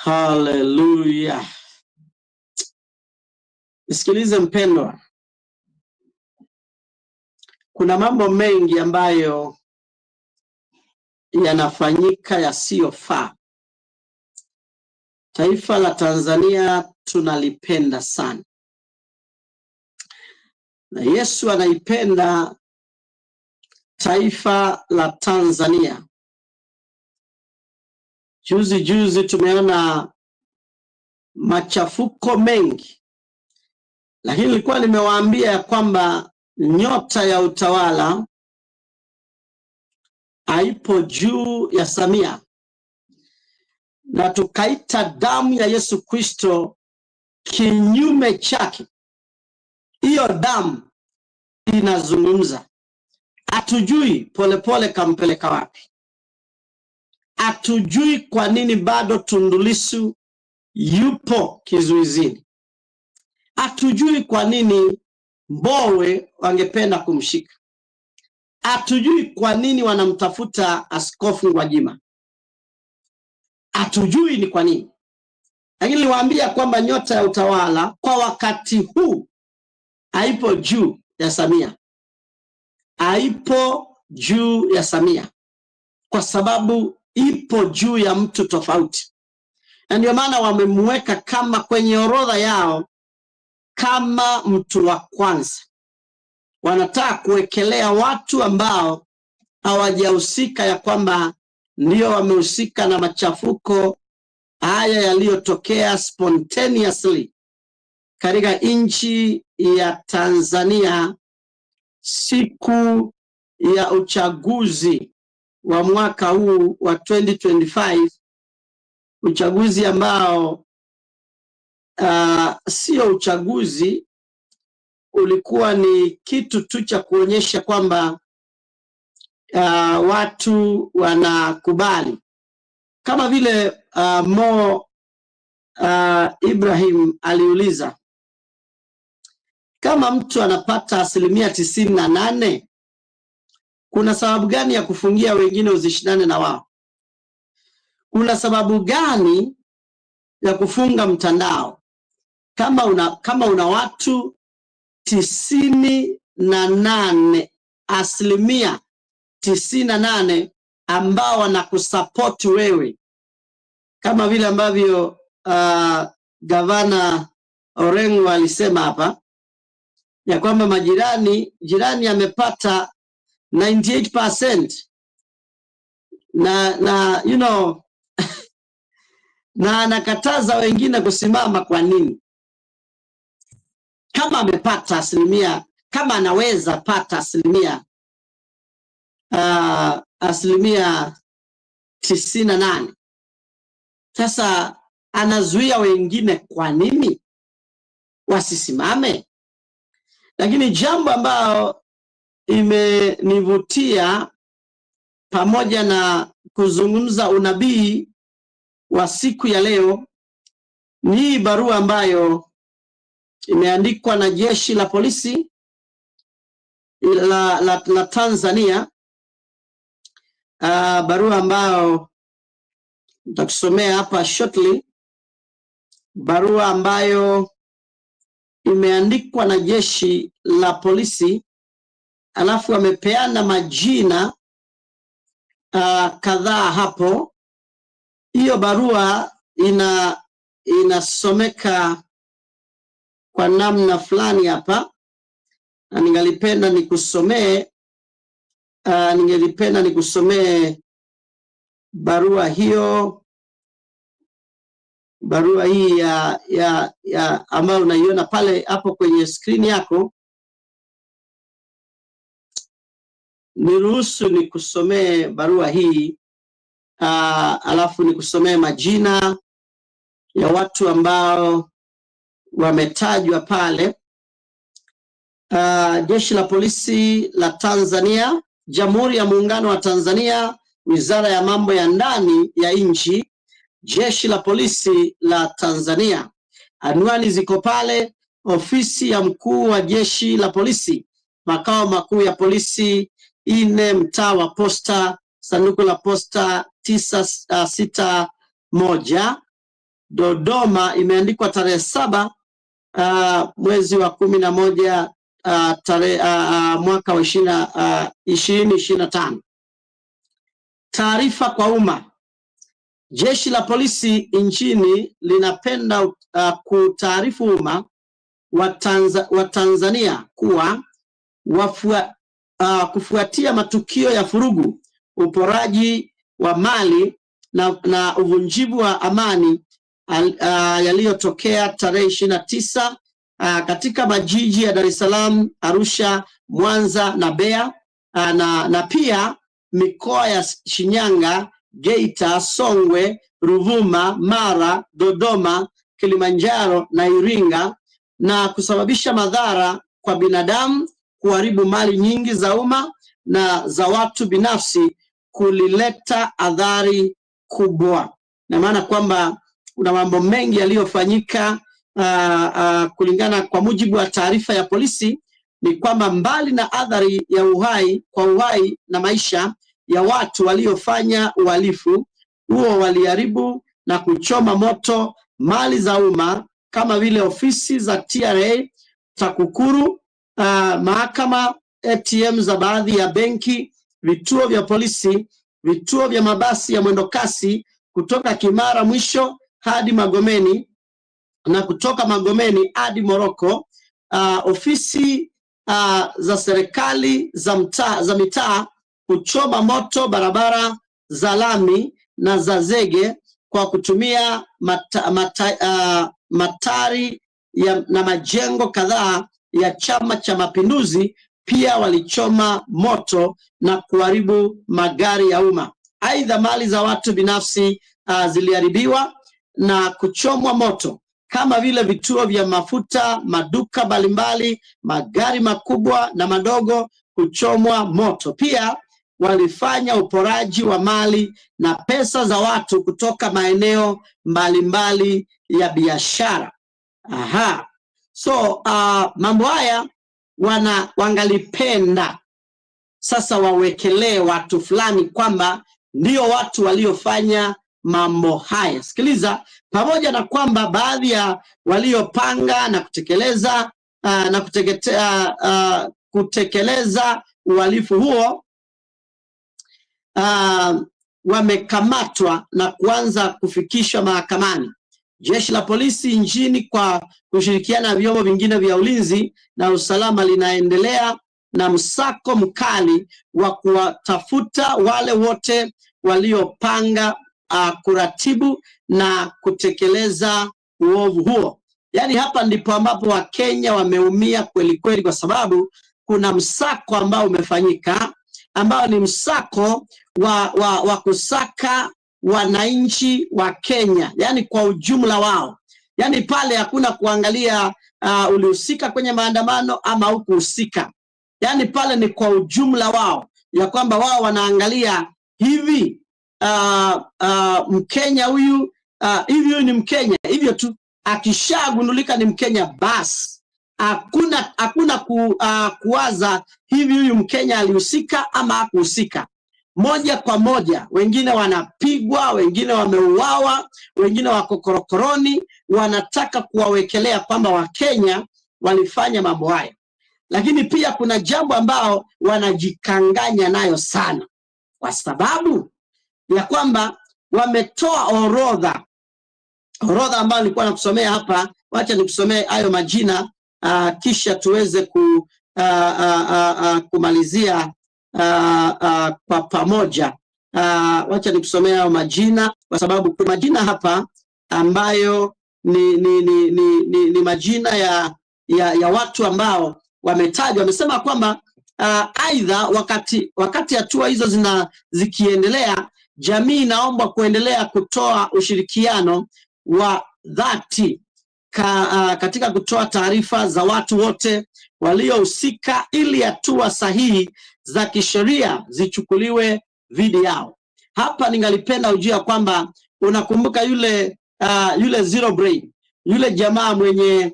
Haleluya. Nisikilize mpendwa. Kuna mambo mengi ambayo yanafanyika yasiyofaa. Taifa la Tanzania tunalipenda sana. Na Yesu anaipenda taifa la Tanzania. Juzi tumeona machafuko mengi. Lakini nilikuwa nimewaambia ya kwamba nyota ya utawala haipo juu ya Samia. Na tukaita damu ya Yesu Kristo kinyume chake. Hiyo damu inazungumza. Hatujui Polepole kampeleka wapi. Hatujui kwa nini bado Tundu Lissu yupo kizuizini. Hatujui kwa nini Mbowe wangependa kumshika. Hatujui kwa nini wanamtafuta Askofu Gwajima. Hatujui ni kwa nini. Lakini niliwaambia kwamba nyota ya utawala kwa wakati huu haipo juu ya Samia. Haipo juu ya Samia. Kwa sababu ipo juu ya mtu tofauti. Na ndio maana wamemweka kama kwenye orodha yao kama mtu wa kwanza. Wanataka kuwekelea watu ambao hawajahusika ya kwamba ndio wamehusika na machafuko haya yaliyotokea spontaneously katika nchi ya Tanzania siku ya uchaguzi wa mwaka huu wa 2025, uchaguzi ambao sio uchaguzi, ulikuwa ni kitu tu cha kuonyesha kwamba watu wanakubali. Kama vile Mo Ibrahim aliuliza, kama mtu anapata 98%, kuna sababu gani ya kufungia wengine usishindane na wao? Kuna sababu gani ya kufunga mtandao kama una watu 98% ambao wanakusupport wewe, kama vile ambavyo Gavana Orengo alisema hapa ya kwamba jirani amepata 98% na you know na anakataza wengine kusimama. Kwa nini? Kama amepata asilimia, kama anaweza pata asilimia 98%, sasa anazuia wengine kwa nini wasisimame? Lakini jambo ambalo imenivutia pamoja na kuzungumza unabii wa siku ya leo ni barua ambayo imeandikwa na jeshi la polisi la Tanzania. Barua ambayo nitakusomea hapa shortly. Barua ambayo imeandikwa na jeshi la polisi, alafu wamepeana majina kadhaa hapo. Hiyo barua inasomeka kwa namna fulani hapa, na ningelipenda nikusomee barua hiyo. Barua hii ya ambayo unaiona pale hapo kwenye screen yako. Niruhusu nikusomee barua hii, alafu nikusomee majina ya watu ambao wametajwa pale. Jeshi la polisi la Tanzania, Jamhuri ya Muungano wa Tanzania, Wizara ya Mambo ya Ndani ya Nchi, Jeshi la Polisi la Tanzania. Anwani ziko pale: ofisi ya mkuu wa jeshi la polisi, makao makuu ya polisi 4, mtaa wa Posta, sanduku la posta 961, Dodoma imeandikwa tarehe 7 mwezi wa 11 mwaka wa 2025. Taarifa kwa umma. Jeshi la polisi nchini linapenda kutaarifu umma wa Tanzania kuwa kufuatia matukio ya furugu, uporaji wa mali na uvunjivu wa amani yaliyotokea tarehe 29 katika majiji ya Dar es Salaam, Arusha, Mwanza na Mbeya, na pia mikoa ya Shinyanga, Geita, Songwe, Ruvuma, Mara, Dodoma, Kilimanjaro na Iringa, na kusababisha madhara kwa binadamu, kuharibu mali nyingi za umma na za watu binafsi, kulileta adhari kubwa. Na maana kwamba kuna mambo mengi yaliyofanyika kulingana kwa mujibu wa taarifa ya polisi, ni kwamba mbali na adhari ya uhai na maisha ya watu waliofanya uhalifu huo, waliharibu na kuchoma moto mali za umma kama vile ofisi za TRA, TAKUKURU, mahakama, ATM za baadhi ya benki, vituo vya polisi, vituo vya mabasi ya mwendokasi kutoka Kimara Mwisho hadi Magomeni na kutoka Magomeni hadi Moroko, ofisi za serikali za mitaa, kuchoma moto barabara za lami na za zege kwa kutumia matari na majengo kadhaa ya Chama cha Mapinduzi. Pia walichoma moto na kuharibu magari ya umma. Aidha, mali za watu binafsi ziliharibiwa na kuchomwa moto kama vile vituo vya mafuta, maduka mbalimbali, magari makubwa na madogo kuchomwa moto. Pia walifanya uporaji wa mali na pesa za watu kutoka maeneo mbalimbali ya biashara. So mambo haya wangalipenda sasa wawekelee watu fulani kwamba ndio watu waliofanya mambo haya. Sikiliza, pamoja na kwamba baadhi ya waliopanga na kutekeleza uhalifu huo wamekamatwa na kuanza kufikishwa mahakamani. Jeshi la polisi nchini kwa kushirikiana na vyombo vingine vya ulinzi na usalama linaendelea na msako mkali wa kuwatafuta wale wote waliopanga, kuratibu na kutekeleza uovu huo. Yaani hapa ndipo ambapo Wakenya wameumia kweli kweli, kwa sababu kuna msako ambao umefanyika, ambao ni msako wa kusaka wananchi wa Kenya, yani kwa ujumla wao. Yani pale hakuna kuangalia ulihusika kwenye maandamano ama hukuhusika. Yani pale ni kwa ujumla wao, ya kwamba wao wanaangalia hivi Mkenya huyu hivi ni Mkenya, hivyo tu. Akishagundulika ni Mkenya, basi hakuna kuwaza hivi huyu Mkenya alihusika ama hakuhusika. Moja kwa moja, wengine wanapigwa, wengine wameuawa, wengine wako korokoroni. Wanataka kuwawekelea kwamba Wakenya walifanya mambo haya. Lakini pia kuna jambo ambao wanajikanganya nayo sana, kwa sababu ya kwamba wametoa orodha ambayo nilikuwa nakusomea hapa. Wacha nikusomee hayo majina kisha tuweze kumalizia kwa pamoja. Wacha nikusomea hayo majina, kwa sababu kuna majina hapa ambayo ni majina ya watu ambao wametajwa. Wamesema kwamba aidha wakati hatua hizo zikiendelea, jamii inaomba kuendelea kutoa ushirikiano wa dhati katika kutoa taarifa za watu wote waliohusika, ili hatua sahihi za kisheria zichukuliwe dhidi yao. Hapa ningalipenda ujue kwamba unakumbuka yule Zero Brain, yule jamaa mwenye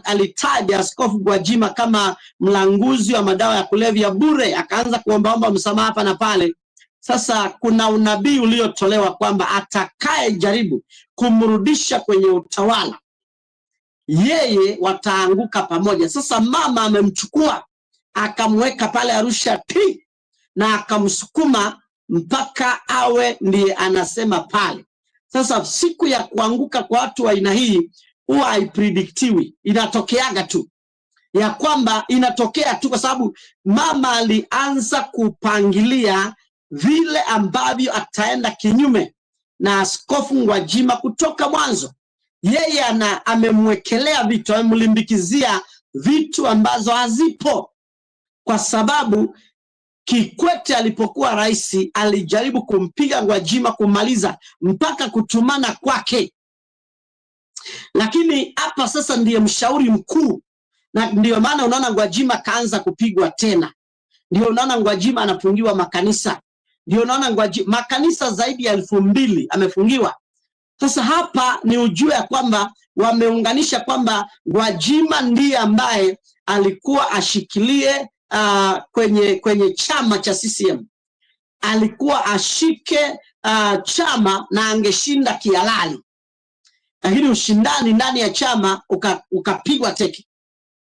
alitaja Askofu Gwajima kama mlanguzi wa madawa ya kulevya bure, akaanza kuombaomba msamaha hapa na pale. Sasa kuna unabii uliotolewa kwamba atakaye jaribu kumrudisha kwenye utawala, yeye wataanguka pamoja. Sasa mama amemchukua akamweka pale Arusha na akamsukuma mpaka awe ndiye anasema pale. Sasa siku ya kuanguka kwa watu wa aina hii huwa haipredictiwi, inatokeaga tu, ya kwamba inatokea tu kwa sababu mama alianza kupangilia vile ambavyo ataenda kinyume na Askofu Gwajima kutoka mwanzo. Yeye amemwekelea vitu, amemlimbikizia vitu ambazo hazipo, kwa sababu Kikwete alipokuwa rais alijaribu kumpiga Gwajima, kumaliza mpaka kutumana kwake. Lakini hapa sasa ndiye mshauri mkuu, na ndio maana unaona Gwajima kaanza kupigwa tena. Ndio unaona Gwajima anafungiwa makanisa. Ndio unaona Gwajima makanisa zaidi ya 2000 amefungiwa. Sasa hapa ni ujue ya kwamba wameunganisha kwamba Gwajima ndiye ambaye alikuwa ashikilie kwenye chama cha CCM. Alikuwa ashike chama na angeshinda kihalali. Lakini ushindani ndani ya chama ukapigwa teke.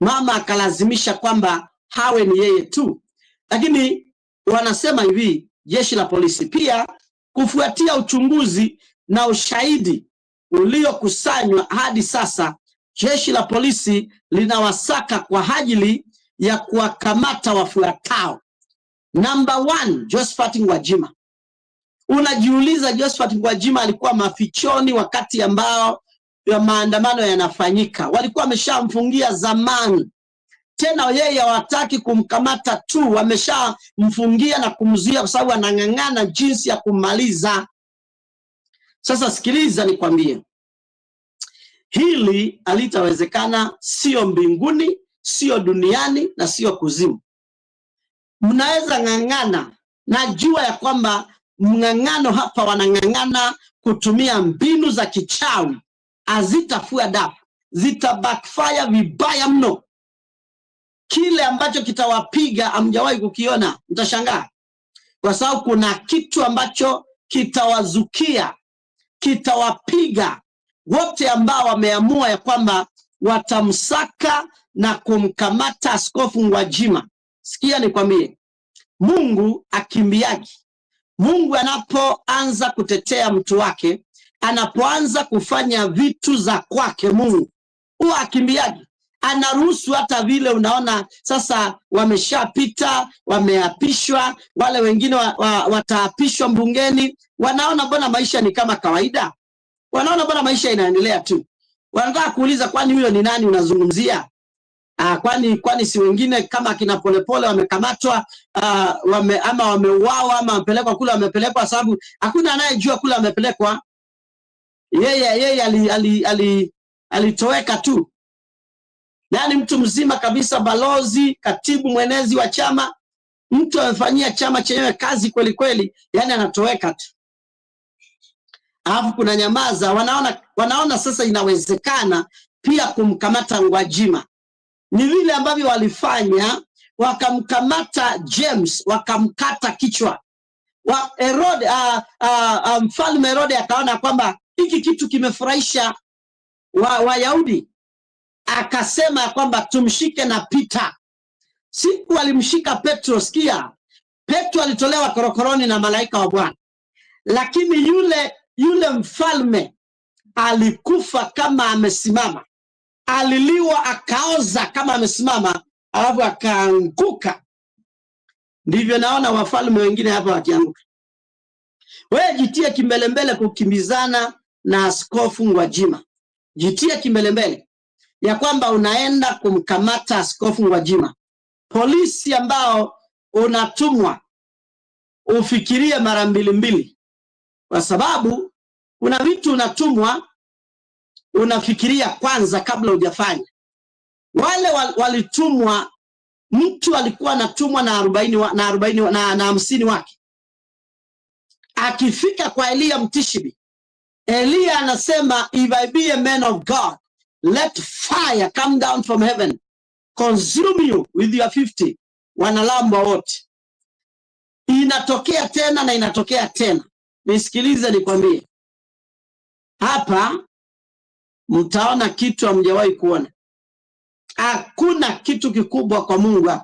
Mama akalazimisha kwamba hawe ni yeye tu. Lakini wanasema hivi, jeshi la polisi pia kufuatia uchunguzi na ushahidi uliokusanywa hadi sasa, jeshi la polisi linawasaka kwa ajili ya kuwakamata wafuatao. Number 1, Josephat Gwajima. Unajiuliza, Josephat Gwajima alikuwa mafichoni wakati ambao ya maandamano yanafanyika. Walikuwa wameshamfungia zamani. Tena yeye hawataki kumkamata tu, wameshamfungia na kumzuia kwa sababu anang'ang'ana jinsi ya kumaliza. Sasa sikiliza nikwambie. Hili halitawezekana, sio mbinguni, sio duniani na sio kuzimu. Mnaweza ng'ang'ana, najua ya kwamba mng'ang'ano hapa wanang'ang'ana kutumia mbinu za kichawi, hazitafua dafu, zita backfire vibaya mno. Kile ambacho kitawapiga hamjawahi kukiona, mtashangaa. Kwa sababu kuna kitu ambacho kitawazukia, kitawapiga wote ambao wameamua ya kwamba watamsaka na kumkamata Askofu Gwajima. Sikia nikwambie, Mungu akimbiaji. Mungu anapoanza kutetea mtu wake, anapoanza kufanya vitu za kwake, Mungu huwa akimbiaji. Anaruhusu hata vile unaona sasa wameshapita, wameapishwa, wale wengine wataapishwa mbungeni, wanaona mbona maisha ni kama kawaida. Wanaona mbona maisha inaendelea tu. Wanataka kuuliza kwani huyo ni nani unazungumzia? Kwani si wengine kama kina Polepole wamekamatwa, ama wameuawa, ama wamepelekwa kule, wamepelekwa sababu hakuna anayejua kule wamepelekwa. Yeye alitoweka tu. Yani mtu mzima kabisa, balozi, katibu mwenezi wa chama, mtu amefanyia chama chenyewe kazi kweli kweli, yani anatoweka tu. Alafu kuna nyamaza, wanaona sasa inawezekana pia kumkamata Gwajima. Ni vile ambavyo walifanya, wakamkamata James, wakamkata kichwa. Mfalme Herode akaona kwamba hiki kitu kimefurahisha Wayahudi, akasema kwamba tumshike na Peter. Siku alimshika Petro, sikia, Petro alitolewa korokoroni na malaika wa Bwana, lakini yule mfalme alikufa kama amesimama, aliliwa akaoza kama amesimama, alafu akaanguka. Ndivyo naona wafalme wengine hapa wakianguka. Wewe jitie kimbelembele kukimbizana na Askofu Gwajima. Jitie kimbelembele ya kwamba unaenda kumkamata Askofu Gwajima. Polisi ambao unatumwa, ufikirie mara mbili, kwa sababu kuna vitu unatumwa unafikiria kwanza kabla hujafanya. Wale walitumwa, mtu alikuwa anatumwa na 40 na 50 wake. Akifika kwa Elia Mtishibi, Elia anasema, if I be a man of God, let fire come down from heaven, consume you with your 50. Wanalambwa wote. Inatokea tena na inatokea tena. Nisikilize nikwambie. Hapa mtaona kitu hamjawahi kuona. Hakuna kitu kikubwa kwa Mungu.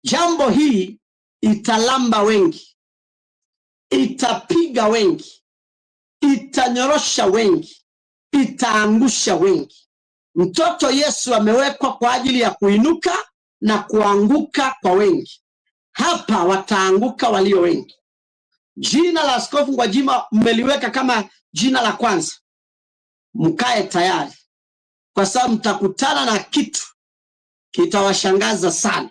Jambo hii italamba wengi, itapiga wengi, itanyorosha wengi, itaangusha wengi. Mtoto Yesu amewekwa kwa ajili ya kuinuka na kuanguka kwa wengi. Hapa wataanguka walio wengi. Jina la Askofu Gwajima mmeliweka kama jina la kwanza. Mkae tayari, kwa sababu mtakutana na kitu kitawashangaza sana.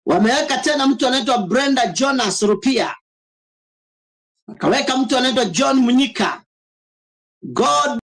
Wameweka tena mtu anaitwa Brenda Jonas Rupia. Wakaweka mtu anaitwa John Munyika. God